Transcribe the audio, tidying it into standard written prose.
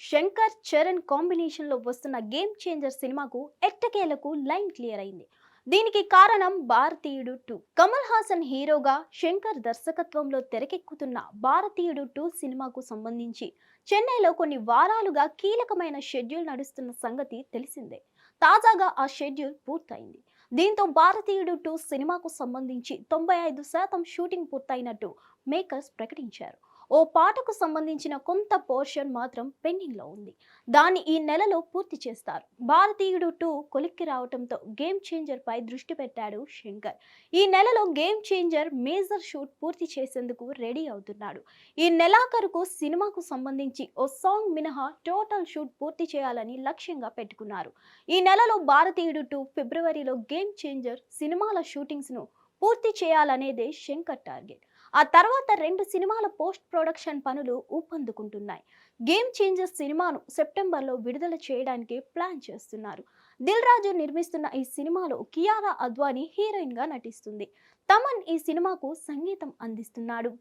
Shankar Charan combination లో వస్తున్న game changer సినిమాకు ఎట్టకేలకు లైన్ క్లియర్ అయింది. దీనికి కారణం భారతీయుడు 2. కమల్ హాసన్ హీరోగా శంకర్ దర్శకత్వంలో తెరకెక్కుతున్న భారతీయుడు 2 సినిమాకు సంబంధించి చెన్నైలో కొన్ని వారాలుగా కీలకమైన షెడ్యూల్ నడుస్తున్న సంగతి తెలిసిందే. తాజాగా ఆ షెడ్యూల్ పూర్తయింది. దీంతో భారతీయుడు 2 సినిమాకు సంబంధించి 95% షూటింగ్ పూర్తయినట్టు మేకర్స్ ప్రకటించారు. ఓ పాటకు సంబంధించిన కొంత పోర్షన్ మాత్రం పెండింగ్ లో ఉంది. దాన్ని ఈ నెలలో పూర్తి చేస్తారు. భారతీయుడు 2 కొలిక్కి రావడంతో గేమ్ చేంజర్ పై దృష్టి పెట్టాడు శంకర్. ఈ నెలలో గేమ్ చేంజర్ మేజర్ షూట్ పూర్తి చేసేందుకు రెడీ అవుతున్నాడు. ఈ నెలాఖరుకు సినిమాకు సంబంధించి ఓ సాంగ్ మినహా టోటల్ షూట్ పూర్తి చేయాలని లక్ష్యంగా పెట్టుకున్నారు. ఈ నెలలో భారతీయుడు 2 ఫిబ్రవరిలో గేమ్ చేంజర్ సినిమాల షూటింగ్స్ ను పూర్తి చేయాలనేదే శంకర్ టార్గెట్. ఆ తర్వాత 2 సినిమాల పోస్ట్ ప్రొడక్షన్ పనులు ఊపందుకుంటున్నాయి. గేమ్ చేంజర్ సినిమాను సెప్టెంబర్లో విడుదల చేయడానికి ప్లాన్ చేస్తున్నారు. దిల్ రాజు నిర్మిస్తున్న ఈ సినిమాలో కియారా అద్వానీ హీరోయిన్ గా నటిస్తుంది. తమన్ ఈ సినిమాకు సంగీతం అందిస్తున్నాడు.